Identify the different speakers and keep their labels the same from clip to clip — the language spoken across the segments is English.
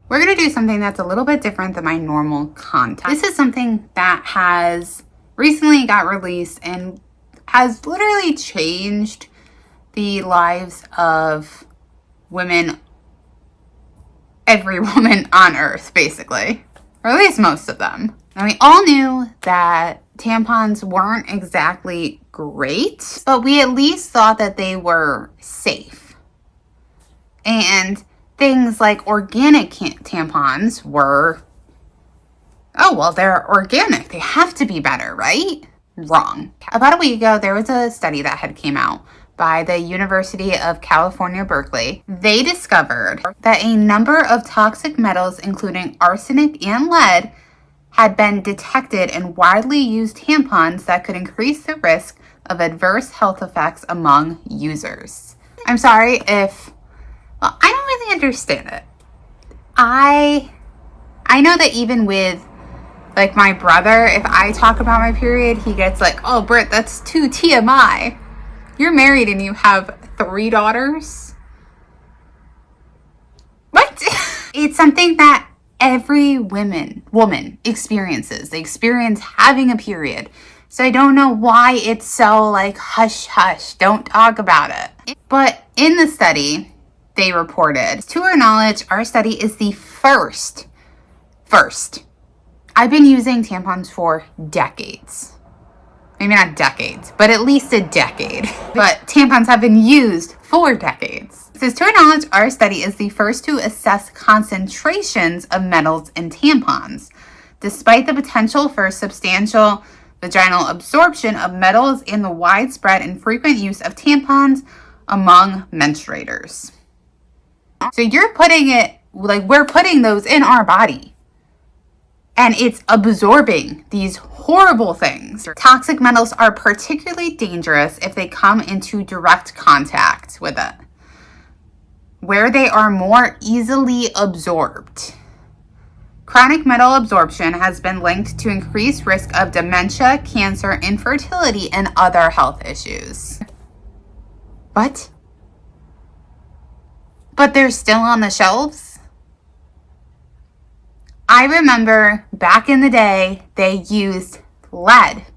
Speaker 1: we're going to do something that's a little bit different than my normal content. This is something that has recently got released and has literally changed the lives of women, every woman on earth, basically, or at least most of them. And we all knew that tampons weren't exactly great, but we at least thought that they were safe. And things like organic tampons were, oh, well, they're organic. They have to be better, right? Wrong. About a week ago, there was a study that had came out by the University of California, Berkeley. They discovered that a number of toxic metals, including arsenic and lead, had been detected in widely used tampons that could increase the risk of adverse health effects among users. I'm sorry if, well, I don't really understand it. I know that even with like my brother, if I talk about my period, he gets like, oh, Britt, that's too TMI. You're married and you have 3 daughters? What? It's something that every woman experiences. They experience having a period. So I don't know why it's so like hush hush, don't talk about it. But in the study, they reported, to our knowledge, our study is the first. I've been using tampons for decades. Maybe not decades, but at least a decade. But tampons have been used for decades. It says, to our knowledge, our study is the first to assess concentrations of metals in tampons. Despite the potential for substantial vaginal absorption of metals and the widespread and frequent use of tampons among menstruators. So you're putting it, like we're putting those in our body. And it's absorbing these horrible things. Toxic metals are particularly dangerous if they come into direct contact with it, where they are more easily absorbed. Chronic metal absorption has been linked to increased risk of dementia, cancer, infertility, and other health issues. What? But they're still on the shelves? I remember back in the day, they used lead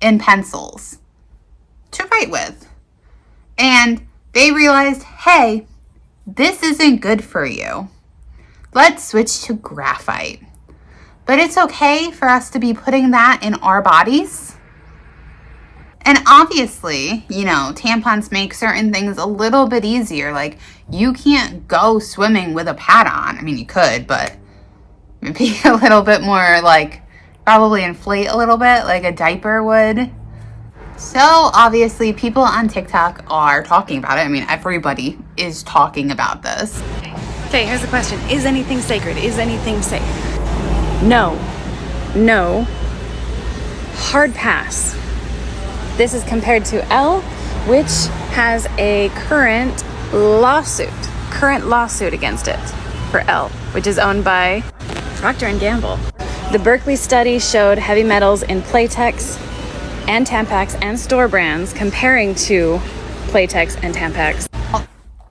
Speaker 1: in pencils to write with. And they realized, hey, this isn't good for you. Let's switch to graphite. But it's okay for us to be putting that in our bodies. And obviously, you know, tampons make certain things a little bit easier. Like, you can't go swimming with a pad on. I mean, you could, but it'd be a little bit more like, probably inflate a little bit like a diaper would. So obviously people on TikTok are talking about it. I mean, everybody is talking about this.
Speaker 2: Okay, here's the question. Is anything sacred? Is anything safe? No. No. Hard pass. This is compared to L, which has a current lawsuit against it for L, which is owned by Procter & Gamble. The Berkeley study showed heavy metals in Playtex and Tampax and store brands comparing to Playtex and Tampax.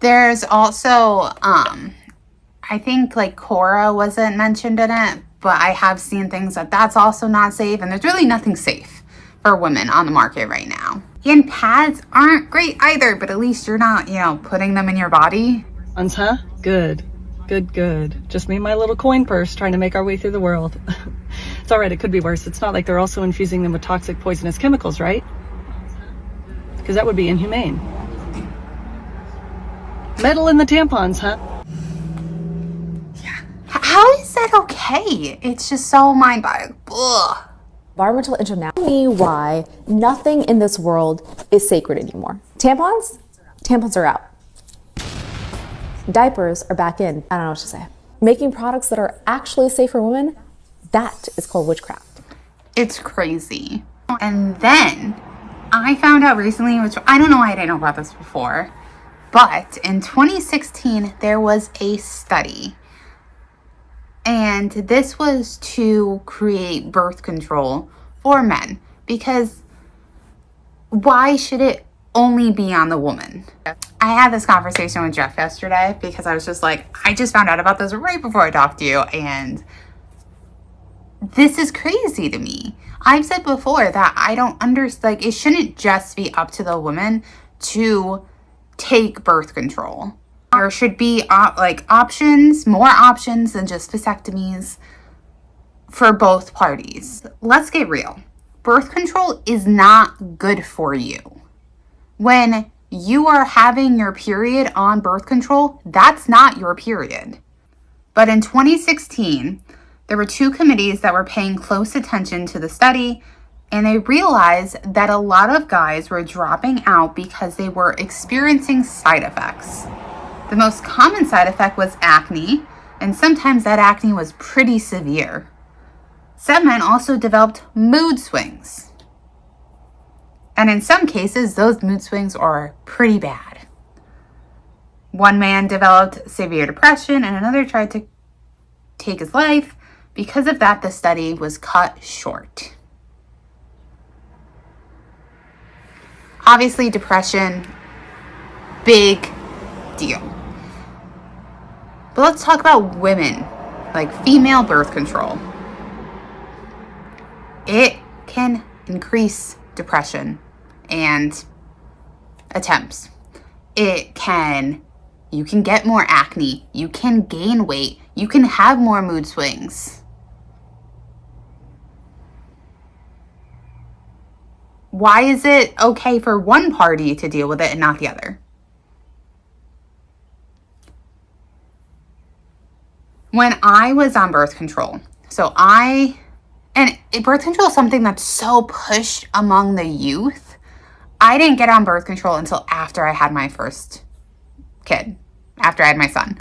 Speaker 1: There's also, I think like Cora wasn't mentioned in it, but I have seen things that's also not safe, and there's really nothing safe for women on the market right now. And pads aren't great either, but at least you're not, you know, putting them in your body.
Speaker 3: Huh? Good. Just me and my little coin purse trying to make our way through the world. It's all right, it could be worse. It's not like they're also infusing them with toxic, poisonous chemicals, right? Because that would be inhumane. Metal in the tampons, huh?
Speaker 1: Yeah. How is that okay? It's just so mind-boggling. Ugh.
Speaker 4: Environmental international. Tell me why nothing in this world is sacred anymore. Tampons? Tampons are out. Diapers are back in. I don't know what to say. Making products that are actually safe for women, that is called witchcraft.
Speaker 1: It's crazy. And then I found out recently, which I don't know why I didn't know about this before, but in 2016, there was a study. And this was to create birth control for men. Because why should it only be on the woman? I had this conversation with Jeff yesterday because I was just like, I just found out about this right before I talked to you, and this is crazy to me. I've said before that I don't understand, like, it shouldn't just be up to the woman to take birth control. There should be options, more options than just vasectomies for both parties. Let's get real. Birth control is not good for you. When you are having your period on birth control, that's not your period. But in 2016, there were 2 committees that were paying close attention to the study, and they realized that a lot of guys were dropping out because they were experiencing side effects. The most common side effect was acne, and sometimes that acne was pretty severe. Some men also developed mood swings. And in some cases, those mood swings are pretty bad. One man developed severe depression, and another tried to take his life. Because of that, the study was cut short. Obviously, depression, big deal. But let's talk about women, like female birth control. It can increase depression and attempts. You can get more acne, you can gain weight, you can have more mood swings. Why is it okay for one party to deal with it and not the other? When I was on birth control, birth control is something that's so pushed among the youth. I didn't get on birth control until after I had my first kid, after I had my son.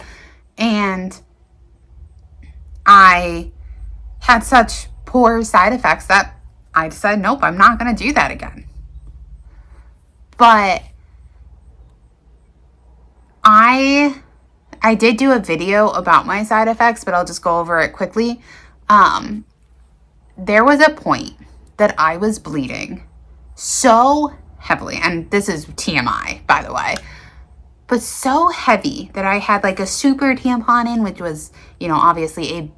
Speaker 1: And I had such poor side effects that I decided, nope, I'm not going to do that again. But I did do a video about my side effects, but I'll just go over it quickly. There was a point that I was bleeding so heavily, and this is TMI, by the way, but so heavy that I had like a super tampon in, which was, obviously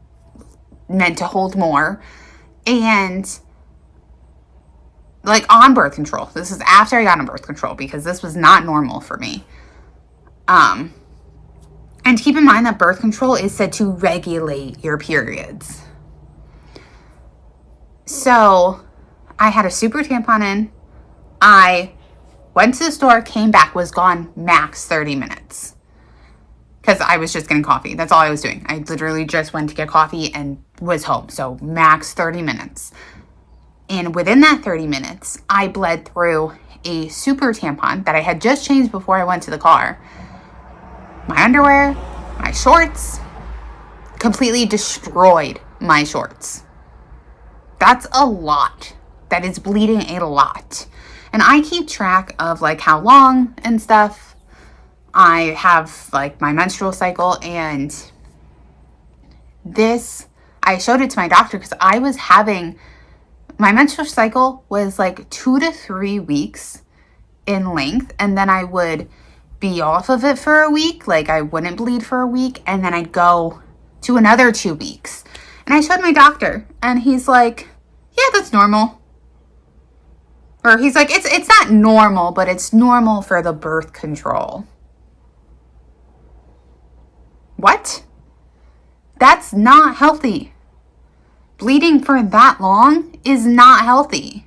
Speaker 1: meant to hold more, and like on birth control. This is after I got on birth control because this was not normal for me. And keep in mind that birth control is said to regulate your periods. So I had a super tampon in. I went to the store, came back, was gone max 30 minutes. Because I was just getting coffee. That's all I was doing. I literally just went to get coffee and was home. So max 30 minutes. And within that 30 minutes, I bled through a super tampon that I had just changed before I went to the car. My underwear, my shorts, completely destroyed my shorts. That's a lot. That is bleeding a lot. And I keep track of like how long and stuff I have like my menstrual cycle, and I showed it to my doctor because I was having, my menstrual cycle was like 2 to 3 weeks in length, and then I would be off of it for a week, like I wouldn't bleed for a week, and then I'd go to another 2 weeks. And I showed my doctor, and he's like, yeah, that's normal. Or he's like, it's not normal, but it's normal for the birth control. What? That's not healthy. Bleeding for that long is not healthy.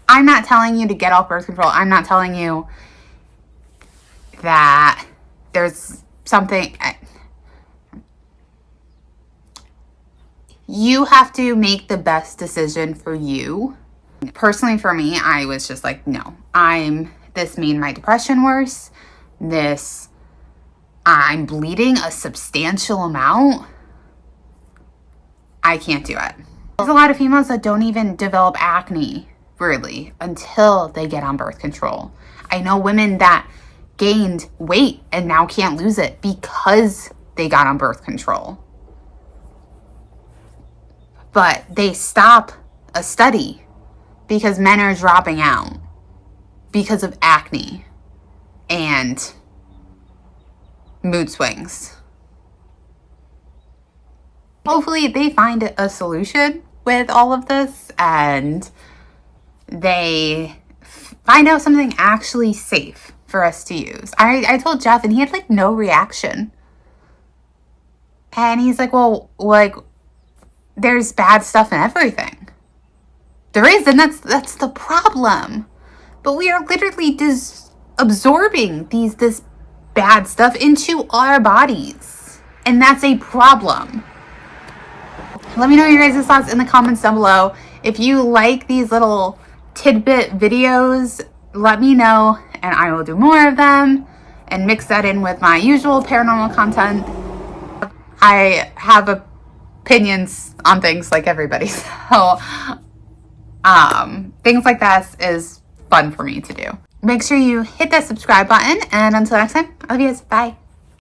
Speaker 1: I'm not telling you to get off birth control. I'm not telling you that there's something. You have to make the best decision for you. Personally, for me, I was just like, no, this made my depression worse. I'm bleeding a substantial amount. I can't do it. There's a lot of females that don't even develop acne, really, until they get on birth control. I know women that gained weight and now can't lose it because they got on birth control. But they stop a study because men are dropping out because of acne. and mood swings. Hopefully they find a solution with all of this and they find out something actually safe for us to use. I told Jeff and he had like no reaction. And he's like, well, like, there's bad stuff in everything. There is, and that's the problem. But we are literally just absorbing this bad stuff into our bodies. And that's a problem. Let me know your guys' thoughts in the comments down below. If you like these little tidbit videos, let me know and I will do more of them and mix that in with my usual paranormal content. I have opinions on things like everybody, so things like this is fun for me to do. Make sure you hit that subscribe button, and until next time, I love you guys. Bye.